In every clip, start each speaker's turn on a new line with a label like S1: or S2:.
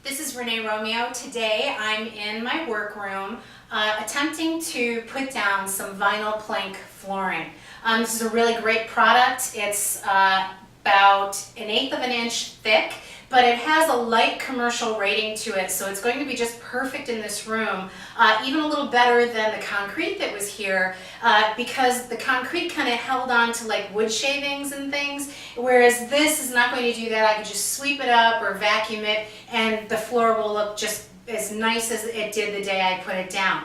S1: This is Renee Romeo. Today I'm in my workroom attempting to put down some vinyl plank flooring. This is a really great product. It's about 1/8 of an inch thick, but it has a light commercial rating to it, so it's going to be just perfect in this room, even a little better than the concrete that was here, because the concrete kind of held on to like wood shavings and things, whereas this is not going to do that. I can just sweep it up or vacuum it, and the floor will look just as nice as it did the day I put it down.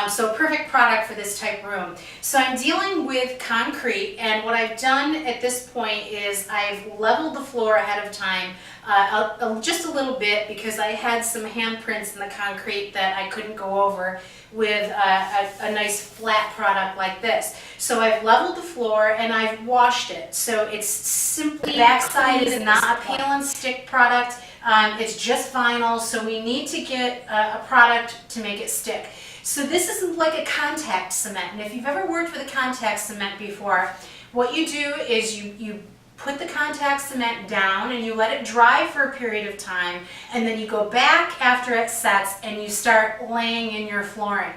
S1: So perfect product for this type room. So I'm dealing with concrete, and what I've done at this point is I've leveled the floor ahead of time just a little bit, because I had some handprints in the concrete that I couldn't go over with a nice flat product like this. So I've leveled the floor and I've washed it. So it's simply, the backside is not a peel and stick product. It's just vinyl, so we need to get a product to make it stick. So this is like a contact cement, and if you've ever worked with a contact cement before, what you do is you put the contact cement down and you let it dry for a period of time, and then you go back after it sets and you start laying in your flooring.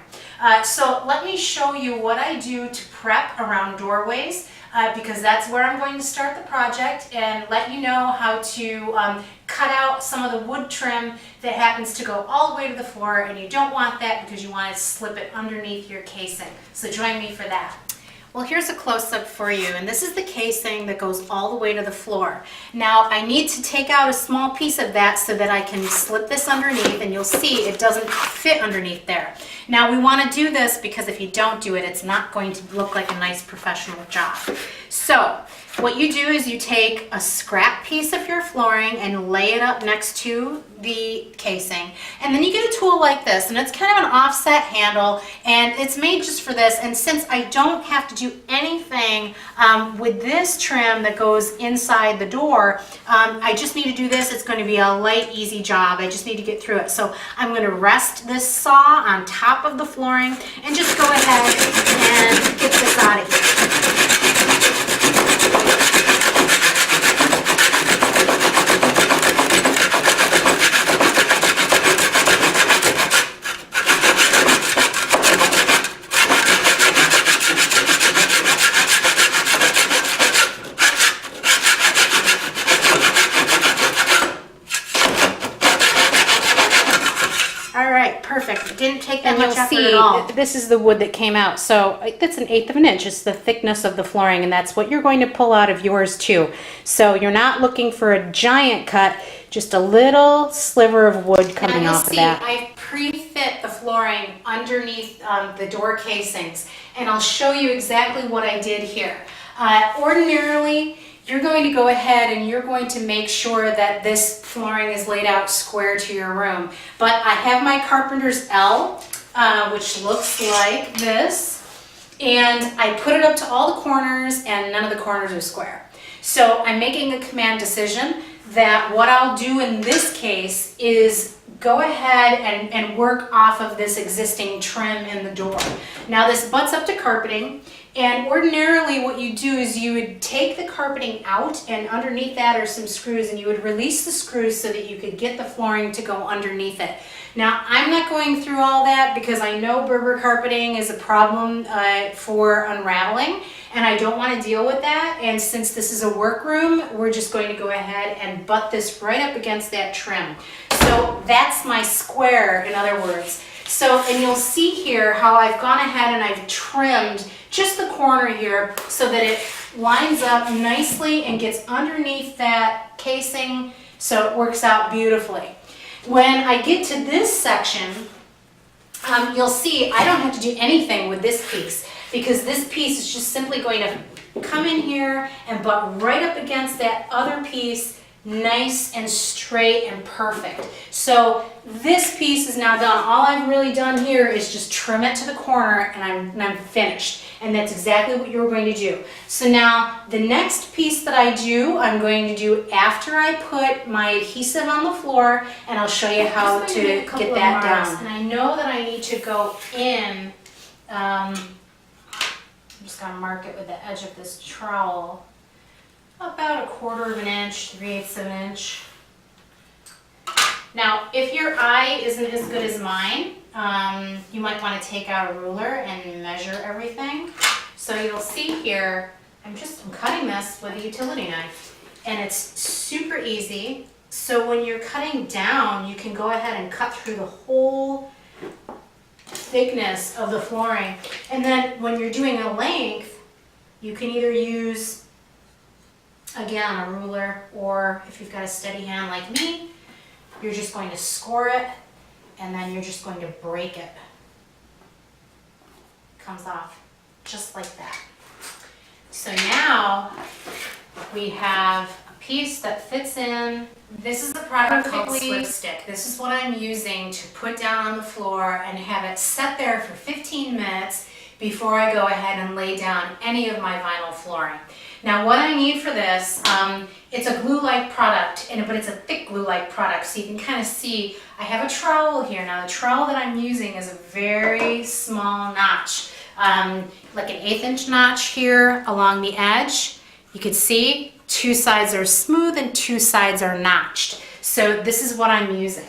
S1: So let me show you what I do to prep around doorways, because that's where I'm going to start the project, and let you know how to cut out some of the wood trim that happens to go all the way to the floor, and you don't want that because you want to slip it underneath your casing. So join me for that. Well, here's a close-up for you, and this is the casing that goes all the way to the floor. Now, I need to take out a small piece of that so that I can slip this underneath, and you'll see it doesn't fit underneath there. Now, we want to do this because if you don't do it, it's not going to look like a nice professional job. So, what you do is you take a scrap piece of your flooring and lay it up next to the casing, and then you get a tool like this, and it's kind of an offset handle, and it's made just for this. And since I don't have to do anything with this trim that goes inside the door, I just need to do this. It's going to be a light, easy job. I just need to get through it. So I'm going to rest this saw on top of the flooring and just go ahead and get this out of here. Perfect. It didn't take that much effort at all. This is the wood that came out. So that's 1/8 of an inch. It's the thickness of the flooring, and that's what you're going to pull out of yours too. So you're not looking for a giant cut, just a little sliver of wood coming off of that. I pre-fit the flooring underneath the door casings, and I'll show you exactly what I did here. Ordinarily, you're going to go ahead and you're going to make sure that this flooring is laid out square to your room. But I have my Carpenter's L, which looks like this, and I put it up to all the corners, and none of the corners are square. So I'm making a command decision that what I'll do in this case is go ahead and work off of this existing trim in the door. Now this butts up to carpeting, and ordinarily what you do is you would take the carpeting out, and underneath that are some screws, and you would release the screws so that you could get the flooring to go underneath it. Now I'm not going through all that because I know Berber carpeting is a problem for unraveling, and I don't want to deal with that. And since this is a workroom, we're just going to go ahead and butt this right up against that trim. So that's my square, in other words. So, and you'll see here how I've gone ahead and I've trimmed just the corner here so that it lines up nicely and gets underneath that casing, so it works out beautifully. When I get to this section, you'll see I don't have to do anything with this piece, because this piece is just simply going to come in here and butt right up against that other piece, nice and straight and perfect. So this piece is now done. All I've really done here is just trim it to the corner, and I'm finished. And that's exactly what you're going to do. So now the next piece that I do, I'm going to do after I put my adhesive on the floor, and I'll show you how to get that down. And I know that I need to go in, I'm just going to mark it with the edge of this trowel. About 1/4 of an inch, 3/8 of an inch. Now, if your eye isn't as good as mine, you might want to take out a ruler and measure everything. So you'll see here, I'm cutting this with a utility knife, and it's super easy. So when you're cutting down, you can go ahead and cut through the whole thickness of the flooring. And then when you're doing a length, you can either use, again, a ruler, or if you've got a steady hand like me, you're just going to score it, and then you're just going to break it. Comes off just like that. So now we have a piece that fits in. This is a product called Slip Stick. This is what I'm using to put down on the floor and have it set there for 15 minutes before I go ahead and lay down any of my vinyl flooring. Now what I need for this, it's a glue-like product, but it's a thick glue-like product, so you can kind of see I have a trowel here. Now the trowel that I'm using is a very small notch, like an 1/8 inch notch here along the edge. You can see 2 sides are smooth and 2 sides are notched. So this is what I'm using.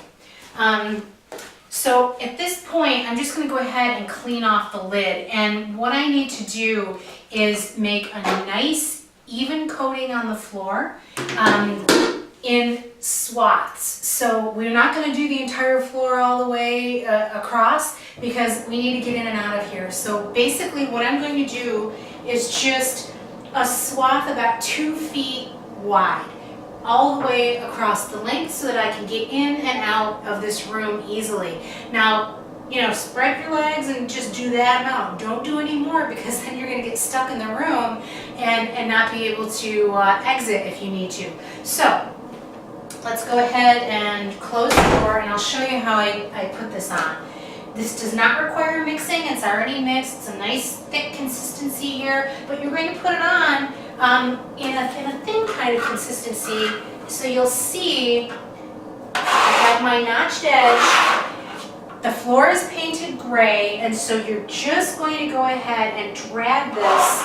S1: So at this point, I'm just going to go ahead and clean off the lid. And what I need to do is make a nice even coating on the floor in swaths. So we're not going to do the entire floor all the way across, because we need to get in and out of here. So basically what I'm going to do is just a swath about 2 feet wide, all the way across the length, so that I can get in and out of this room easily. Now, spread your legs and just do that amount. Don't do any more, because then you're going to get stuck in the room and not be able to exit if you need to. So let's go ahead and close the door, and I'll show you how I put this on. This does not require mixing. It's already mixed. It's a nice thick consistency here, but you're going to put it on in a thin kind of consistency. So you'll see I have my notched edge. The floor is painted gray, and so you're just going to go ahead and drag this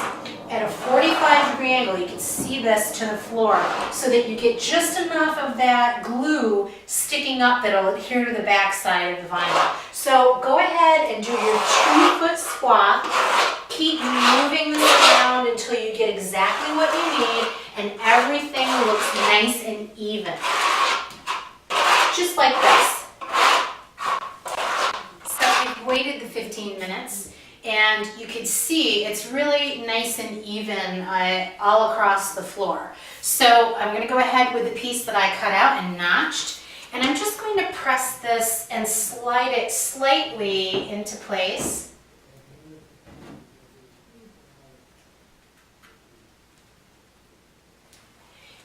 S1: at a 45-degree angle. You can see this to the floor, so that you get just enough of that glue sticking up that'll adhere to the back side of the vinyl. So go ahead and do your 2-foot swath. Keep moving this around until you get exactly what you need, and everything looks nice and even. Just like this. Waited the 15 minutes, and you can see it's really nice and even all across the floor. So I'm going to go ahead with the piece that I cut out and notched, and I'm just going to press this and slide it slightly into place.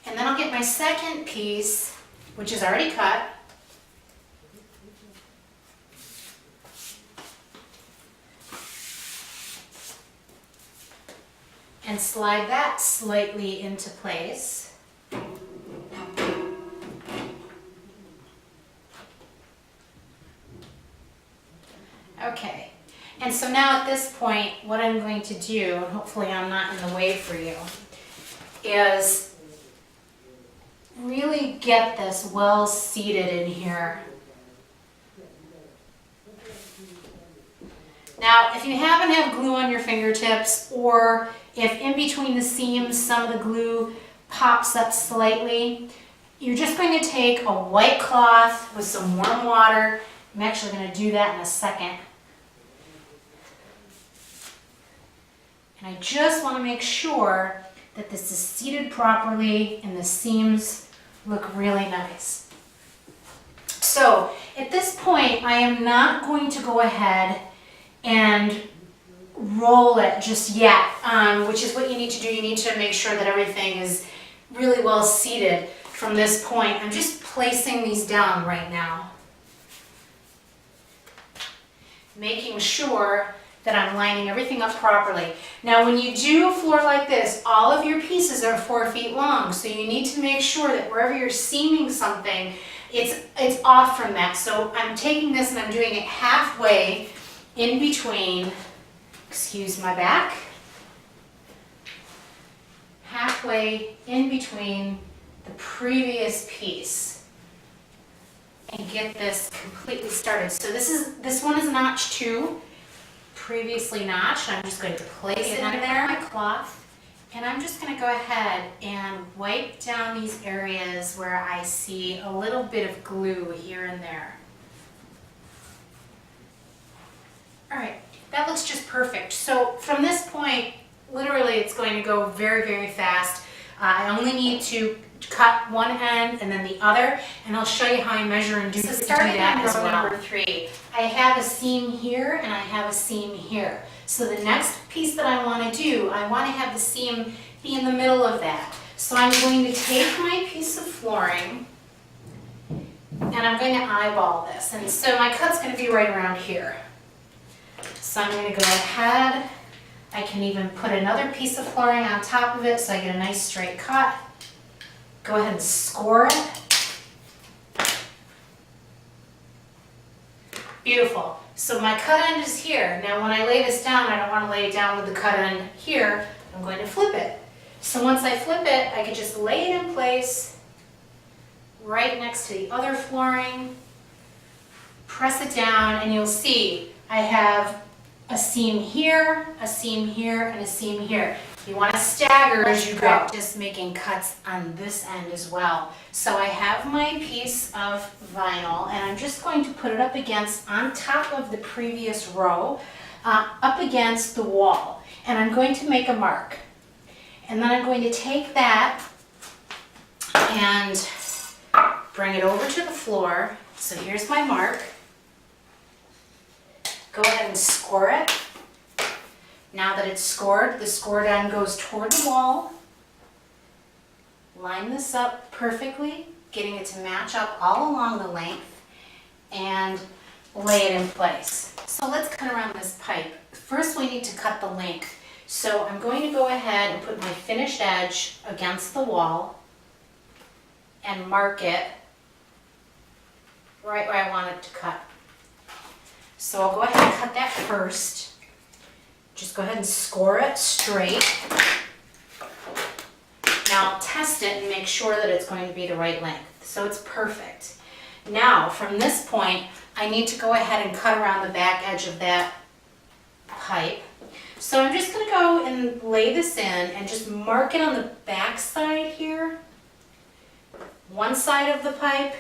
S1: And then I'll get my second piece, which is already cut, and slide that slightly into place. Okay, and so now at this point, what I'm going to do, and hopefully I'm not in the way for you, is really get this well seated in here. Now, if you happen to have glue on your fingertips, or if in between the seams some of the glue pops up slightly, you're just going to take a white cloth with some warm water. I'm actually going to do that in a second. And I just want to make sure that this is seated properly and the seams look really nice. So at this point, I am not going to go ahead and roll it just yet, which is what you need to do. You need to make sure that everything is really well seated from this point. I'm just placing these down right now, making sure that I'm lining everything up properly. Now, when you do a floor like this, all of your pieces are 4 feet long, so you need to make sure that wherever you're seaming something, it's off from that. So I'm taking this and I'm doing it halfway in between, excuse my back, halfway in between the previous piece. and get this completely started. So this one is notch 2, previously notched. I'm just going to place it under there on my cloth, and I'm just going to go ahead and wipe down these areas where I see a little bit of glue here and there. All right, that looks just perfect. So from this point, literally it's going to go very, very fast. I only need to cut one end and then the other, and I'll show you how I measure and do starting that as well. Number 3, I have a seam here and I have a seam here. So the next piece that I want to do, I want to have the seam be in the middle of that. So I'm going to take my piece of flooring and I'm going to eyeball this. And so my cut's going to be right around here. So I'm going to go ahead. I can even put another piece of flooring on top of it so I get a nice straight cut. Go ahead and score it. Beautiful. So my cut end is here. Now when I lay this down, I don't want to lay it down with the cut end here. I'm going to flip it. So once I flip it, I can just lay it in place right next to the other flooring. Press it down and you'll see I have a seam here, a seam here, and a seam here. You want to stagger as you go. Just making cuts on this end as well. So I have my piece of vinyl and I'm just going to put it up against, on top of the previous row, up against the wall. And I'm going to make a mark. And then I'm going to take that and bring it over to the floor. So here's my mark. Go ahead and score it. Now that it's scored, the scored end goes toward the wall. Line this up perfectly, getting it to match up all along the length, and lay it in place. So let's cut around this pipe. First we need to cut the length. So I'm going to go ahead and put my finished edge against the wall and mark it right where I want it to cut. So I'll go ahead and cut that first. Just go ahead and score it straight. Now test it and make sure that it's going to be the right length. So it's perfect. Now from this point, I need to go ahead and cut around the back edge of that pipe. So I'm just going to go and lay this in and just mark it on the back side here. One side of the pipe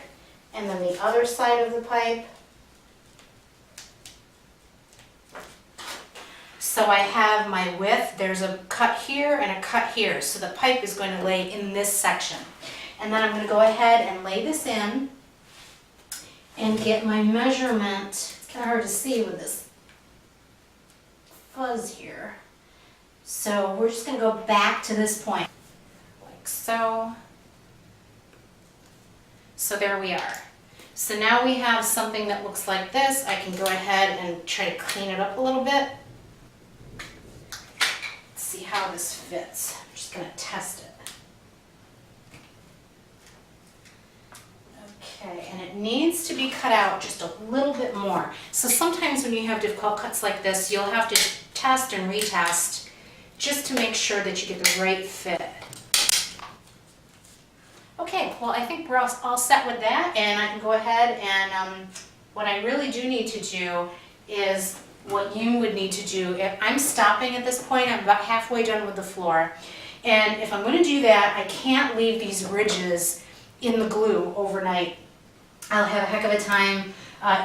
S1: and then the other side of the pipe. So I have my width, there's a cut here and a cut here. So the pipe is going to lay in this section. And then I'm going to go ahead and lay this in and get my measurement. It's kind of hard to see with this fuzz here. So we're just going to go back to this point, like so. So there we are. So now we have something that looks like this. I can go ahead and try to clean it up a little bit. See how this fits. I'm just going to test it. Okay, and it needs to be cut out just a little bit more. So sometimes when you have difficult cuts like this, you'll have to test and retest just to make sure that you get the right fit. Okay, well I think we're all set with that, and I can go ahead and what I really do need to do is what you would need to do. If I'm stopping at this point, I'm about halfway done with the floor. And if I'm going to do that, I can't leave these ridges in the glue overnight. I'll have a heck of a time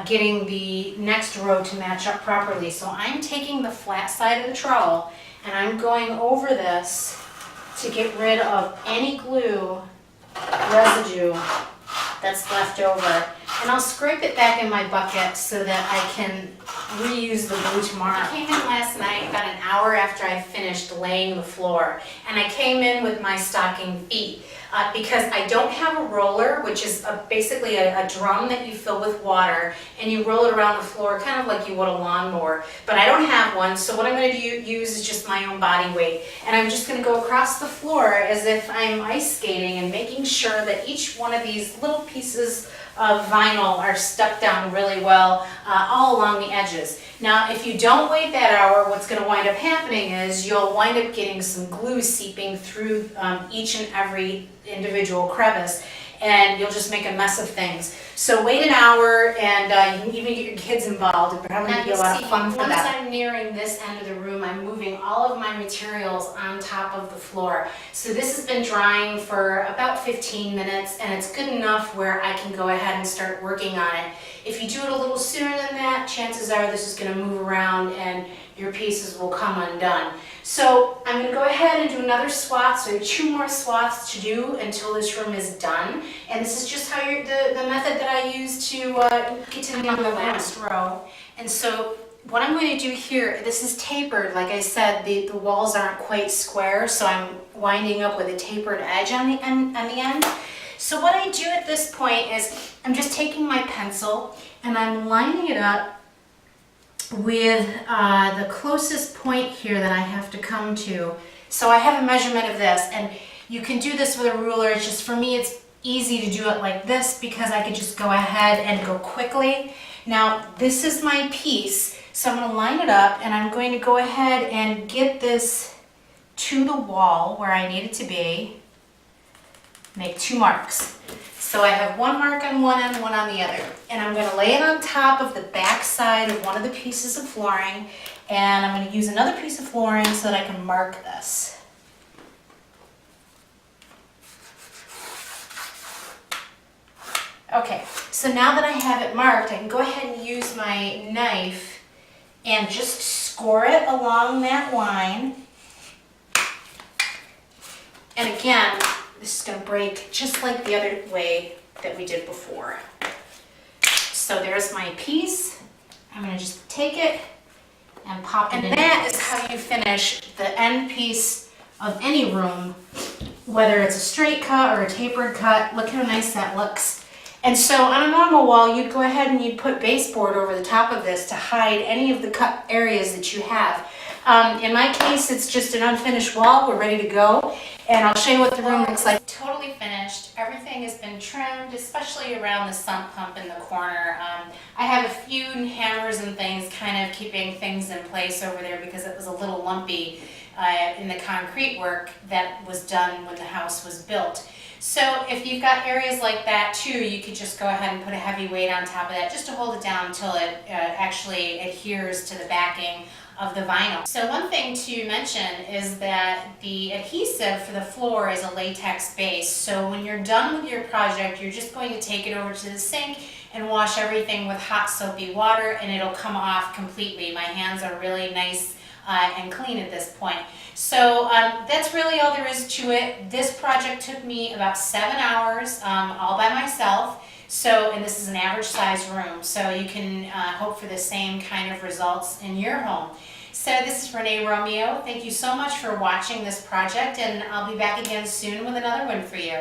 S1: getting the next row to match up properly. So I'm taking the flat side of the trowel and I'm going over this to get rid of any glue residue that's left over. And I'll scrape it back in my bucket so that I can reuse the glue tomorrow. I came in last night about an hour after I finished laying the floor, and I came in with my stocking feet because I don't have a roller, which is basically a drum that you fill with water and you roll it around the floor kind of like you would a lawnmower, but I don't have one, so what I'm going to use is just my own body weight, and I'm just going to go across the floor as if I'm ice skating and making sure that each one of these little pieces of vinyl are stuck down really well all along the edges. Now if you don't wait that hour, what's going to wind up happening is you'll wind up getting some glue seeping through each and every individual crevice, and you'll just make a mess of things. So wait an hour, and you can even get your kids involved. It'll probably be a lot of fun for them. Once I'm nearing this end of the room, I'm moving all of my materials on top of the floor. So this has been drying for about 15 minutes, and it's good enough where I can go ahead and start working on it. If you do it a little sooner than that, chances are this is going to move around and your pieces will come undone. So I'm going to go ahead and do another swath. So I have 2 more swaths to do until this room is done. And this is just how the method that I use to get to the last row. And so what I'm going to do here, this is tapered. Like I said, the walls aren't quite square, so I'm winding up with a tapered edge on the end. So what I do at this point is I'm just taking my pencil and I'm lining it up with the closest point here that I have to come to. So I have a measurement of this, and you can do this with a ruler. It's just, for me, it's easy to do it like this because I could just go ahead and go quickly. Now this is my piece, so I'm going to line it up and I'm going to go ahead and get this to the wall where I need it to be. Make 2 marks. So I have 1 mark on one end, 1 on the other. And I'm going to lay it on top of the back side of one of the pieces of flooring, and I'm going to use another piece of flooring so that I can mark this. Okay, so now that I have it marked, I can go ahead and use my knife and just score it along that line. And again, this is going to break just like the other way that we did before. So there's my piece. I'm going to just take it and pop it in. And that is how you finish the end piece of any room, whether it's a straight cut or a tapered cut. Look how nice that looks. And so on a normal wall, you'd go ahead and you'd put baseboard over the top of this to hide any of the cut areas that you have. In my case, it's just an unfinished wall. We're ready to go. And I'll show you what the room looks like. Totally finished. Everything has been trimmed, especially around the sump pump in the corner. I have a few hammers and things kind of keeping things in place over there because it was a little lumpy in the concrete work that was done when the house was built. So if you've got areas like that too, you could just go ahead and put a heavy weight on top of that just to hold it down until it actually adheres to the backing of the vinyl. So one thing to mention is that the adhesive for the floor is a latex base. So when you're done with your project, you're just going to take it over to the sink and wash everything with hot soapy water, and it'll come off completely. My hands are really nice and clean at this point. So that's really all there is to it. This project took me about 7 hours all by myself. So, and this is an average size room, so you can hope for the same kind of results in your home. So this is Renee Romeo. Thank you so much for watching this project, and I'll be back again soon with another one for you.